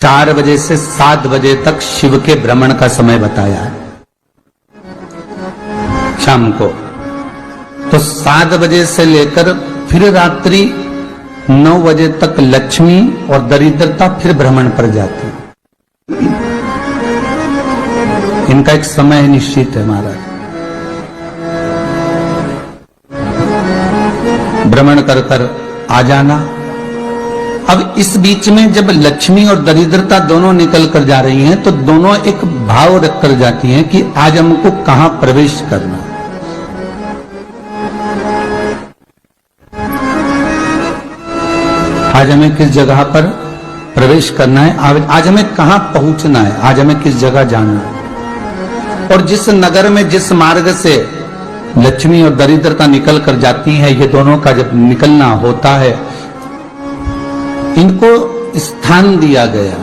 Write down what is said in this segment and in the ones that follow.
4 बजे से 7 बजे तक शिव के भ्रमण का समय बताया है शाम को। तो 7 बजे से लेकर फिर रात्रि 9 बजे तक लक्ष्मी और दरिद्रता फिर भ्रमण पर जाती है। इनका एक समय निश्चित है महाराज, भ्रमण कर कर आ जाना। अब इस बीच में जब लक्ष्मी और दरिद्रता दोनों निकल कर जा रही हैं तो दोनों एक भाव रख कर जाती हैं कि आज हमको कहां प्रवेश करना। आज हमें किस जगह पर प्रवेश करना है, आज हमें कहां पहुंचना है, आज हमें किस जगह जाना है। और जिस नगर में जिस मार्ग से लक्ष्मी और दरिद्रता निकल कर जाती है, ये दोनों का जब निकलना होता है, इनको स्थान दिया गया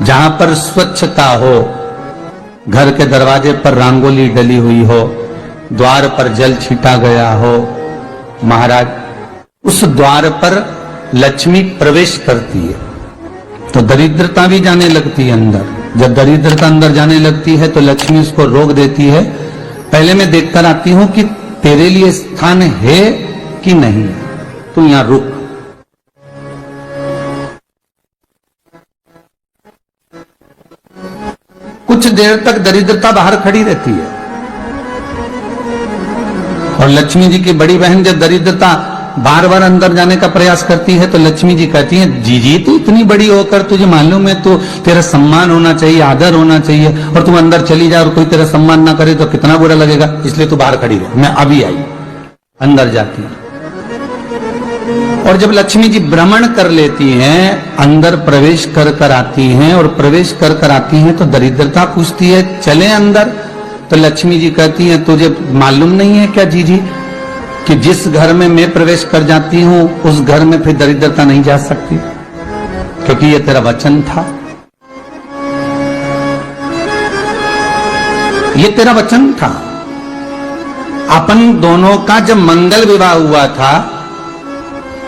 जहां पर स्वच्छता हो, घर के दरवाजे पर रंगोली डली हुई हो, द्वार पर जल छीटा गया हो। महाराज उस द्वार पर लक्ष्मी प्रवेश करती है तो दरिद्रता भी जाने लगती है अंदर। जब दरिद्रता अंदर जाने लगती है तो लक्ष्मी उसको रोक देती है, पहले मैं देखकर आती हूं कि तेरे लिए स्थान है कि नहीं, तू यहां रुक। कुछ देर तक दरिद्रता बाहर खड़ी रहती है और लक्ष्मी जी की बड़ी बहन जब दरिद्रता बार बार अंदर जाने का प्रयास करती है तो लक्ष्मी जी कहती हैं, जीजी तू इतनी बड़ी होकर तुझे मालूम है तो तेरा सम्मान होना चाहिए, आदर होना चाहिए, और तुम अंदर चली जा और कोई तेरा सम्मान ना करे तो कितना बुरा लगेगा, इसलिए तू बाहर खड़ी रहे। मैं अभी आई, अंदर जाती है। और जब लक्ष्मी जी भ्रमण कर लेती हैं, अंदर प्रवेश कर कर आती हैं, और प्रवेश कर कर आती हैं तो दरिद्रता पूछती है चले अंदर। तो लक्ष्मी जी कहती है, तुझे मालूम नहीं है क्या जीजी कि जिस घर में मैं प्रवेश कर जाती हूं उस घर में फिर दरिद्रता नहीं जा सकती, क्योंकि ये तेरा वचन था, ये तेरा वचन था। अपन दोनों का जब मंगल विवाह हुआ था,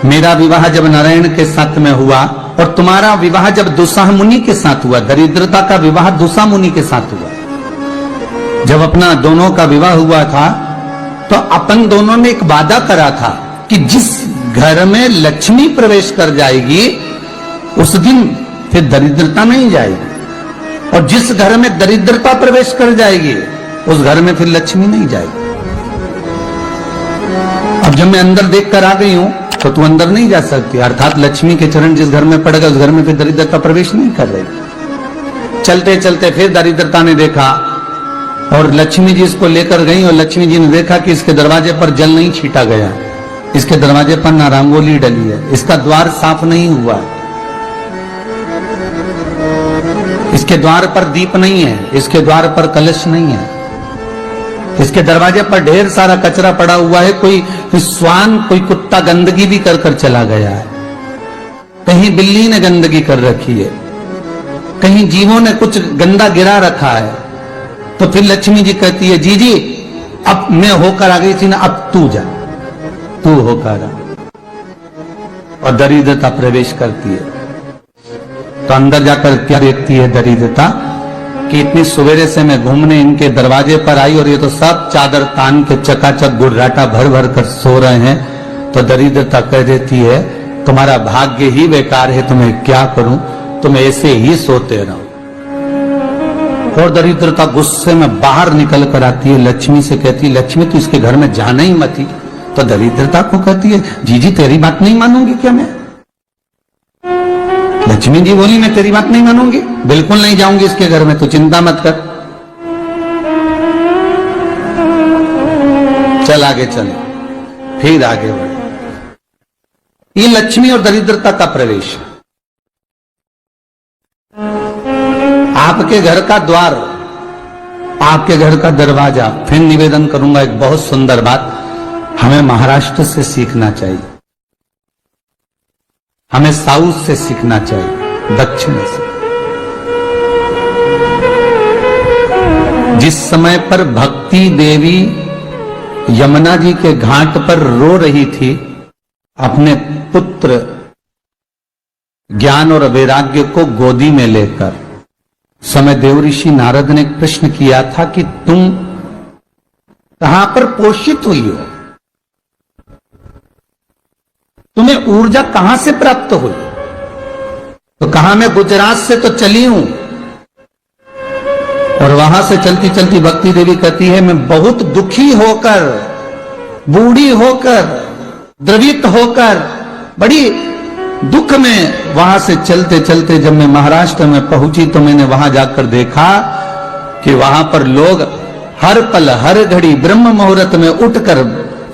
मेरा विवाह जब नारायण के साथ में हुआ और तुम्हारा विवाह जब दुसाह मुनि के साथ हुआ, दरिद्रता का विवाह दुसाह मुनि के साथ हुआ। जब अपना दोनों का विवाह हुआ था तो अपन दोनों ने एक वादा करा था कि जिस घर में लक्ष्मी प्रवेश कर जाएगी उस दिन फिर दरिद्रता नहीं जाएगी, और जिस घर में दरिद्रता प्रवेश कर जाएगी उस घर में फिर लक्ष्मी नहीं जाएगी। अब जब मैं अंदर देख कर आ गई हूं तो तू अंदर नहीं जा सकती, अर्थात लक्ष्मी के चरण जिस घर में पड़ गए उस घर में फिर दरिद्रता प्रवेश नहीं कर रही। चलते चलते फिर दरिद्रता ने देखा और लक्ष्मी जी इसको लेकर गई, और लक्ष्मी जी ने देखा कि इसके दरवाजे पर जल नहीं छीटा गया, इसके दरवाजे पर ना रंगोली डली है, इसका द्वार साफ नहीं हुआ, इसके द्वार पर दीप नहीं है, इसके द्वार पर कलश नहीं है, इसके दरवाजे पर ढेर सारा कचरा पड़ा हुआ है, कोई श्वान कोई कुत्ता गंदगी भी कर कर चला गया है, कहीं बिल्ली ने गंदगी कर रखी है, कहीं जीवों ने कुछ गंदा गिरा रखा है। तो फिर लक्ष्मी जी कहती है, जीजी अब मैं होकर आ गई थी ना, अब तू जा, तू होकर आ। और दरिद्रता प्रवेश करती है तो अंदर जाकर क्या देखती है दरिद्रता कि इतनी सवेरे से मैं घूमने इनके दरवाजे पर आई और ये तो सब चादर तान के चकाचक गुर्राटा भर भर कर सो रहे हैं। तो दरिद्रता कह देती है, तुम्हारा भाग्य ही बेकार है, तुम्हें क्या करूं, तुम ऐसे ही सोते रहो। और दरिद्रता गुस्से में बाहर निकल कर आती है, लक्ष्मी से कहती है, लक्ष्मी तू इसके घर में जाना ही मत ही। तो दरिद्रता को कहती है, जीजी तेरी बात नहीं मानूंगी क्या मैं? लक्ष्मी जी बोली, मैं तेरी बात नहीं मानूंगी, बिल्कुल नहीं जाऊंगी इसके घर में, तू चिंता मत कर, चल आगे चले। फिर आगे बढ़े। ये लक्ष्मी और दरिद्रता का प्रवेश, आपके घर का द्वार, आपके घर का दरवाजा। फिर निवेदन करूंगा एक बहुत सुंदर बात, हमें महाराष्ट्र से सीखना चाहिए, हमें साउथ से सीखना चाहिए, दक्षिण से। जिस समय पर भक्ति देवी यमुना जी के घाट पर रो रही थी अपने पुत्र ज्ञान और वैराग्य को गोदी में लेकर समय देव ऋषि नारद ने प्रश्न किया था कि तुम कहां पर पोषित हुई हो, तुम्हें ऊर्जा कहां से प्राप्त हुई? तो कहा मैं गुजरात से तो चली हूं। और वहां से चलती चलती भक्ति देवी कहती है मैं बहुत दुखी होकर, बूढ़ी होकर, द्रवित होकर, बड़ी दुख में वहां से चलते चलते जब मैं महाराष्ट्र में पहुंची तो मैंने वहां जाकर देखा कि वहां पर लोग हर पल हर घड़ी ब्रह्म मुहूर्त में उठकर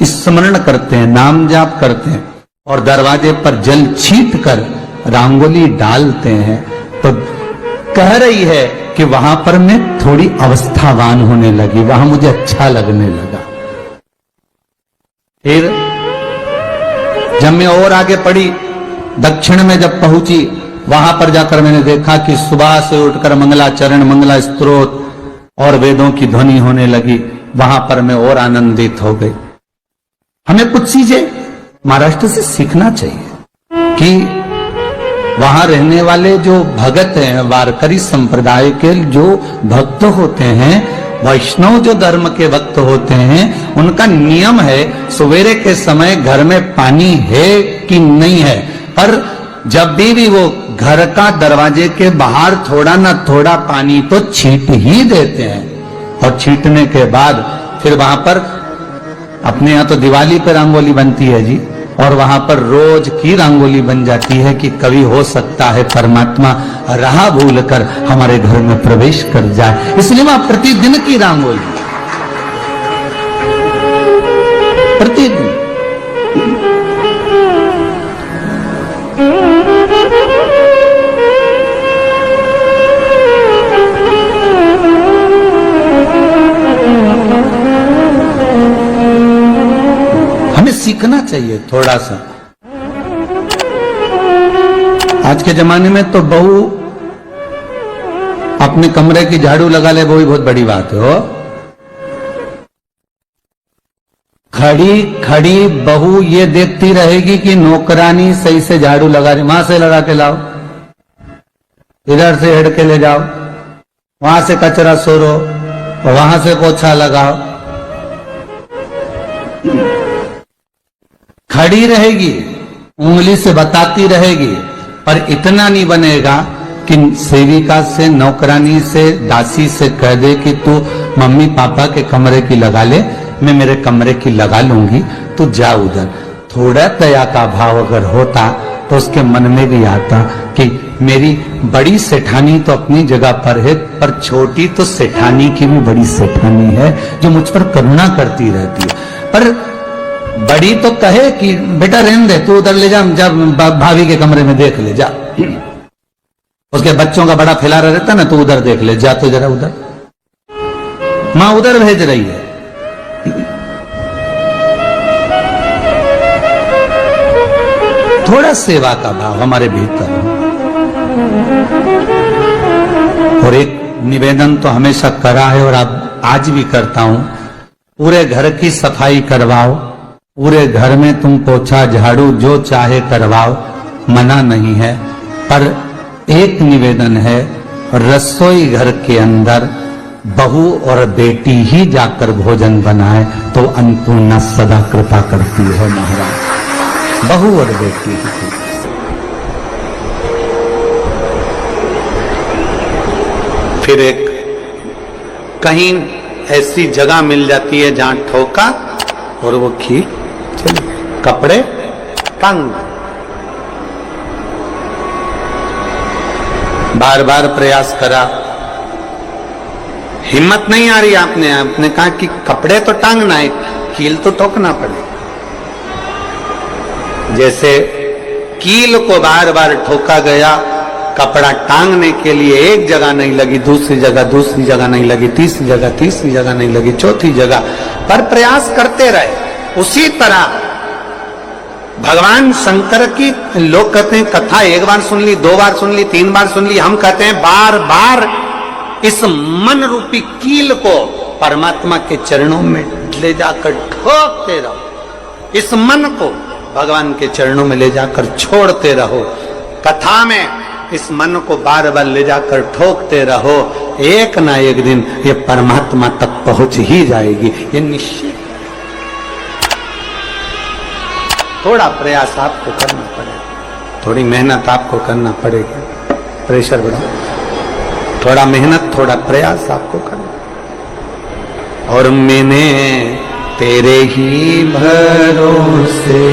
स्मरण करते हैं, नाम जाप करते हैं और दरवाजे पर जल छीट कर रंगोली डालते हैं। तो कह रही है कि वहां पर मैं थोड़ी अवस्थावान होने लगी, वहां मुझे अच्छा लगने लगा। फिर जब मैं और आगे पढ़ी, दक्षिण में जब पहुंची, वहां पर जाकर मैंने देखा कि सुबह से उठकर मंगलाचरण, मंगला स्तोत्र और वेदों की ध्वनि होने लगी। वहां पर मैं और आनंदित हो गई। हमें कुछ चीजें महाराष्ट्र से सीखना चाहिए कि वहां रहने वाले जो भगत हैं, वारकरी संप्रदाय के जो भक्त होते हैं, वैष्णव जो धर्म के भक्त होते हैं, उनका नियम है सवेरे के समय घर में पानी है कि नहीं है, पर जब भी वो घर का दरवाजे के बाहर थोड़ा ना थोड़ा पानी तो छीट ही देते हैं। और छीटने के बाद फिर वहां पर अपने यहां तो दिवाली पर रंगोली बनती है जी, और वहां पर रोज की रंगोली बन जाती है कि कभी हो सकता है परमात्मा राह भूल कर हमारे घर में प्रवेश कर जाए, इसलिए वहां प्रतिदिन की रंगोली, प्रतिदिन। सीखना चाहिए थोड़ा सा। आज के जमाने में तो बहू अपने कमरे की झाड़ू लगा ले, वो ही बहुत बड़ी बात है। हो खड़ी खड़ी बहू ये देखती रहेगी कि नौकरानी सही से झाड़ू लगा रही, वहां से लगा के लाओ, इधर से हेड के ले जाओ, वहां से कचरा सोरो, वहां से पोछा लगाओ। खड़ी रहेगी, उंगली से बताती रहेगी, पर इतना नहीं बनेगा कि सेविका से, नौकरानी से, दासी से कह दे कि तू मम्मी पापा के कमरे की लगा ले, मैं मेरे कमरे की लगा लूंगी, तू जा उधर। थोड़ा दया का भाव अगर होता तो उसके मन में भी आता कि मेरी बड़ी सेठानी तो अपनी जगह पर है, पर छोटी तो सेठानी की भी बड़ी सेठानी है जो मुझ पर करुणा करती रहती है। पर बड़ी तो कहे कि बेटा रहने दे, तू उधर ले जा, जब भाभी के कमरे में देख ले जा, उसके बच्चों का बड़ा फैलारा रहता ना, तो उधर देख ले जा, तो जरा उधर, मां उधर भेज रही है। थोड़ा सेवा का भाव हमारे भीतर। और एक निवेदन तो हमेशा करा है और अब आज भी करता हूं, पूरे घर की सफाई करवाओ, पूरे घर में तुम पोछा झाड़ू जो चाहे करवाओ, मना नहीं है। पर एक निवेदन है, रसोई घर के अंदर बहू और बेटी ही जाकर भोजन बनाए तो अन्नपूर्णा सदा कृपा करती है महाराज, बहू और बेटी ही। फिर एक कहीं ऐसी जगह मिल जाती है जहां ठोका और वो खींच कपड़े तंग, बार बार प्रयास करा, हिम्मत नहीं आ रही। आपने कहा कि कपड़े तो टांगना है, कील तो ठोकना पड़े। जैसे कील को बार बार ठोका गया, कपड़ा टांगने के लिए एक जगह नहीं लगी, दूसरी जगह नहीं लगी, तीसरी जगह नहीं लगी, चौथी जगह पर प्रयास करते रहे। उसी तरह भगवान शंकर की, लोग कहते हैं कथा एक बार सुन ली, 2 बार सुन ली, 3 बार सुन ली, हम कहते हैं बार बार इस मन रूपी कील को परमात्मा के चरणों में ले जाकर ठोकते रहो। इस मन को भगवान के चरणों में ले जाकर छोड़ते रहो, कथा में इस मन को बार बार ले जाकर ठोकते रहो, एक ना एक दिन ये परमात्मा तक पहुंच ही जाएगी, ये निश्चित। थोड़ा प्रयास आपको करना पड़ेगा, थोड़ी मेहनत आपको करना पड़ेगी, प्रेशर बढ़ा, थोड़ा मेहनत थोड़ा प्रयास आपको करना। और मैंने तेरे ही भरोसे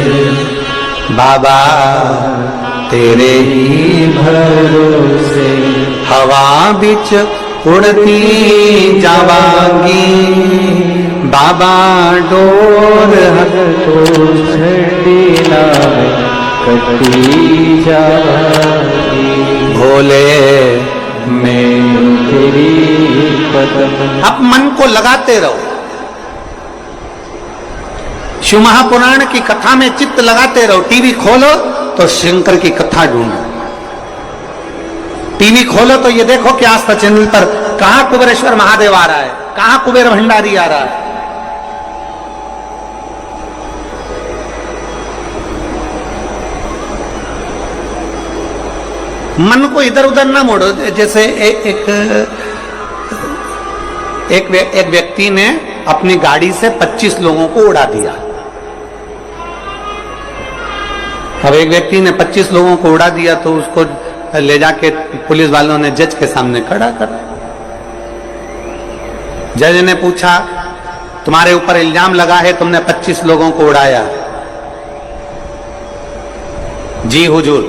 बाबा, तेरे ही भरोसे हवा बिच उड़ती जावांगी बाबा, डोर हटो छड़ी ना कटी जावांगी, भोले मैं तेरी कदम। आप मन को लगाते रहो, शिव महापुराण की कथा में चित्त लगाते रहो। टीवी खोलो तो शंकर की कथा ढूंढो, टीवी खोलो तो ये देखो कि आस्था चैनल पर कहां कुबेरेश्वर महादेव आ रहा है, कहां कुबेर भंडारी आ रहा है। मन को इधर उधर ना मोड़ो। जैसे एक व्यक्ति ने अपनी गाड़ी से 25 लोगों को उड़ा दिया। अब एक व्यक्ति ने 25 लोगों को उड़ा दिया तो उसको ले जाके पुलिस वालों ने जज के सामने खड़ा कर। जज ने पूछा, तुम्हारे ऊपर इल्जाम लगा है तुमने 25 लोगों को उड़ाया। जी हुजूर।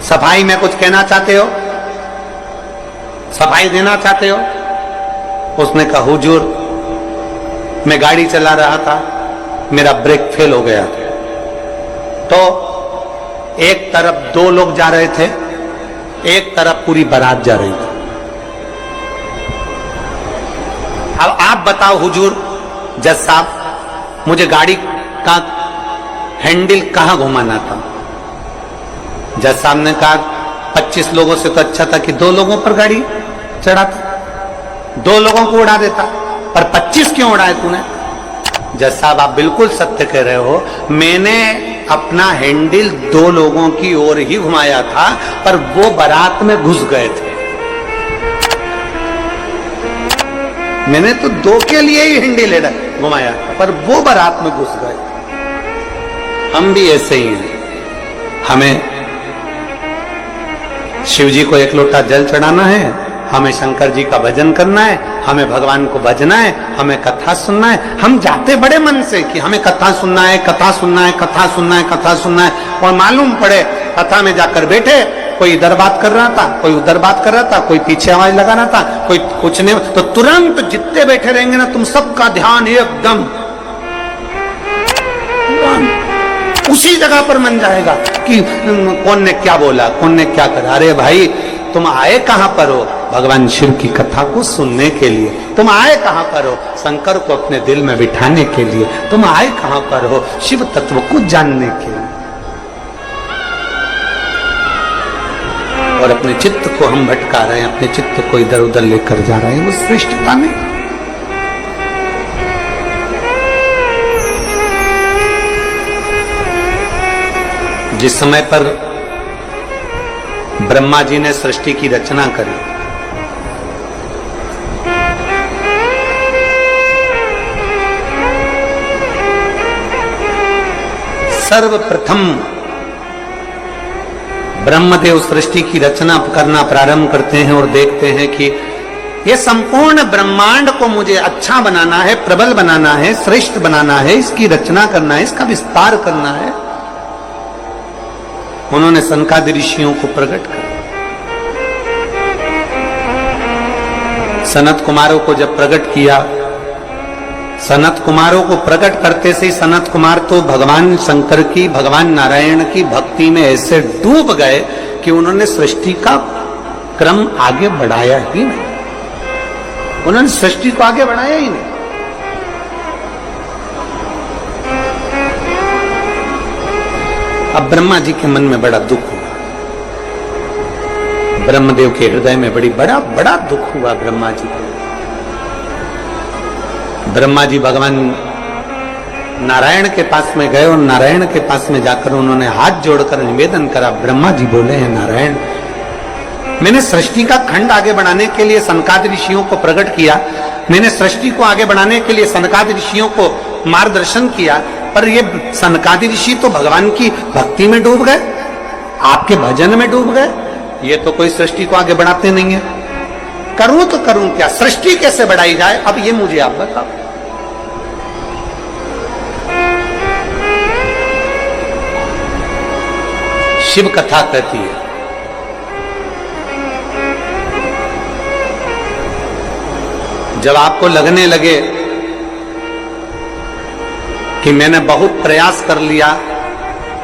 सफाई में कुछ कहना चाहते हो, सफाई देना चाहते हो? उसने कहा, हुजूर मैं गाड़ी चला रहा था, मेरा ब्रेक फेल हो गया, तो एक तरफ 2 लोग जा रहे थे, एक तरफ पूरी बारात जा रही थी। अब आप बताओ हुजूर, जज साहब, मुझे गाड़ी का हैंडल कहां घुमाना था? जज साहब ने कहा, 25 लोगों से तो अच्छा था कि 2 लोगों पर गाड़ी चढ़ाता, 2 लोगों को उड़ा देता, पर 25 क्यों उड़ाए तूने? जज साहब आप बिल्कुल सत्य कह रहे हो, मैंने अपना हैंडल 2 लोगों की ओर ही घुमाया था, पर वो बारात में घुस गए थे। मैंने तो 2 के लिए ही हैंडल घुमाया था, पर वो बारात में घुस गए। हम भी ऐसे ही हैं, हमें शिव जी को 1 लोटा जल चढ़ाना है, हमें शंकर जी का भजन करना है, हमें भगवान को भजना है, हमें कथा सुनना है। हम जाते बड़े मन से कि हमें कथा सुनना है, कथा सुनना है, कथा सुनना है, कथा सुनना है, और मालूम पड़े कथा में जाकर बैठे, कोई इधर बात कर रहा था, कोई उधर बात कर रहा था, कोई पीछे आवाज लगा रहा था, कोई कुछ नहीं, तो तुरंत जितने बैठे रहेंगे ना, तुम सबका ध्यान एकदम उसी जगह पर मन जाएगा कि कौन ने क्या बोला, कौन ने क्या करा। अरे भाई, तुम आए कहां पर हो? भगवान शिव की कथा को सुनने के लिए। तुम आए कहां पर हो? शंकर को अपने दिल में बिठाने के लिए। तुम आए कहां पर हो? शिव तत्व को जानने के लिए। और अपने चित्त को हम भटका रहे हैं, अपने चित्त को इधर उधर लेकर जा रहे हैं, वो श्रेष्ठता नहीं। जिस समय पर ब्रह्मा जी ने सृष्टि की रचना करी, सर्वप्रथम ब्रह्मदेव सृष्टि की रचना करना प्रारंभ करते हैं और देखते हैं कि ये संपूर्ण ब्रह्मांड को मुझे अच्छा बनाना है, प्रबल बनाना है, श्रेष्ठ बनाना है, इसकी रचना करना है, इसका विस्तार करना है। उन्होंने सनकादि ऋषियों को प्रकट किया। सनत कुमारों को जब प्रकट किया, सनत कुमारों को प्रकट करते से सनत कुमार तो भगवान शंकर की, भगवान नारायण की भक्ति में ऐसे डूब गए कि उन्होंने सृष्टि का क्रम आगे बढ़ाया ही नहीं। उन्होंने सृष्टि को आगे बढ़ाया ही नहीं। अब ब्रह्मा जी के मन में बड़ा दुख हुआ, ब्रह्मदेव के हृदय में बड़ा दुख हुआ ब्रह्मा जी को। ब्रह्मा जी भगवान नारायण के पास में गए और नारायण के पास में जाकर उन्होंने हाथ जोड़कर निवेदन करा। ब्रह्मा जी बोले हैं, नारायण, मैंने सृष्टि का खंड आगे बढ़ाने के लिए सनकादि ऋषियों को प्रकट किया, मैंने सृष्टि को आगे बढ़ाने के लिए सनकादि ऋषियों को मार्गदर्शन किया, पर ये सनकादि ऋषि तो भगवान की भक्ति में डूब गए, आपके भजन में डूब गए, ये तो कोई सृष्टि को आगे बढ़ाते नहीं है। करूं तो करूं क्या, सृष्टि कैसे बढ़ाई जाए, अब ये मुझे आप बताओ। शिव कथा कहती है, जब आपको लगने लगे कि मैंने बहुत प्रयास कर लिया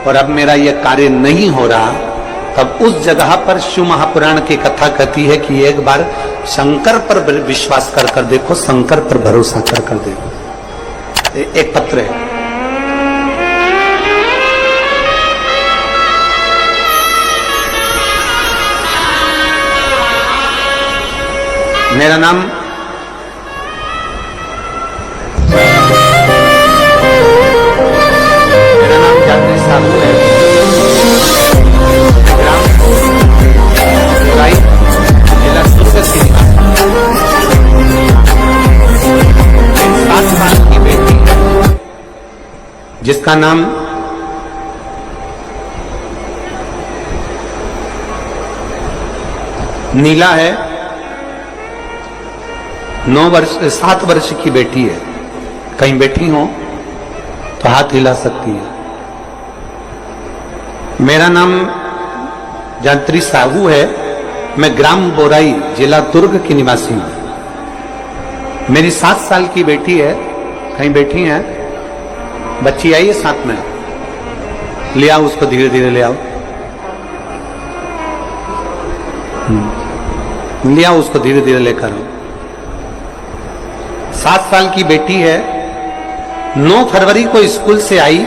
और अब मेरा यह कार्य नहीं हो रहा, तब उस जगह पर शिव महापुराण की कथा कहती है कि एक बार शंकर पर विश्वास कर देखो, शंकर पर भरोसा कर देखो। एक पत्र है, मेरा नाम जात्री साहू है, ग्राम बोराई, जिला दुर्ग से 7 साल की बेटी है जिसका नाम नीला है। 7 वर्ष की बेटी है। कहीं बैठी हो तो हाथ हिला सकती है। मेरा नाम जात्री साहू है, मैं ग्राम बोराई, जिला दुर्ग की निवासी हूं। मेरी 7 साल की बेटी है, कहीं बैठी है, बच्ची आई है साथ में, ले आओ उसको, धीरे धीरे ले आओ, ले आओ उसको, धीरे धीरे लेकर आओ। 7 साल की बेटी है, 9 फरवरी को स्कूल से आई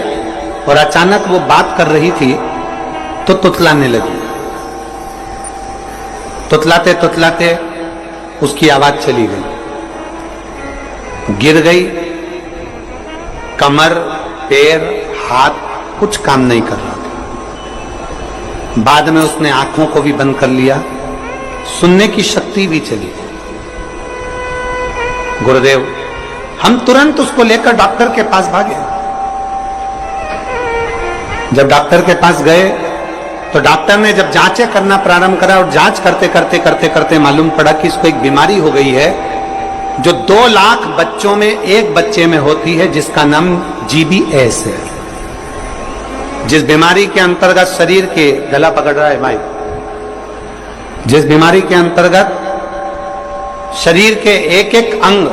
और अचानक वो बात कर रही थी तो तुतलाने लगी। तुतलाते तुतलाते उसकी आवाज चली गई, गिर गई, कमर, पैर, हाथ कुछ काम नहीं कर रहा था। बाद में उसने आंखों को भी बंद कर लिया, सुनने की शक्ति भी चली गई। गुरुदेव, हम तुरंत उसको लेकर डॉक्टर के पास भागे। जब डॉक्टर के पास गए तो डॉक्टर ने जब जांचें करना प्रारंभ करा और जांच करते करते करते करते मालूम पड़ा कि इसको एक बीमारी हो गई है जो 2 लाख बच्चों में एक बच्चे में होती है, जिसका नाम GBS है। जिस बीमारी के अंतर्गत शरीर के, गला पकड़ रहा है भाई, जिस बीमारी के अंतर्गत शरीर के एक एक अंग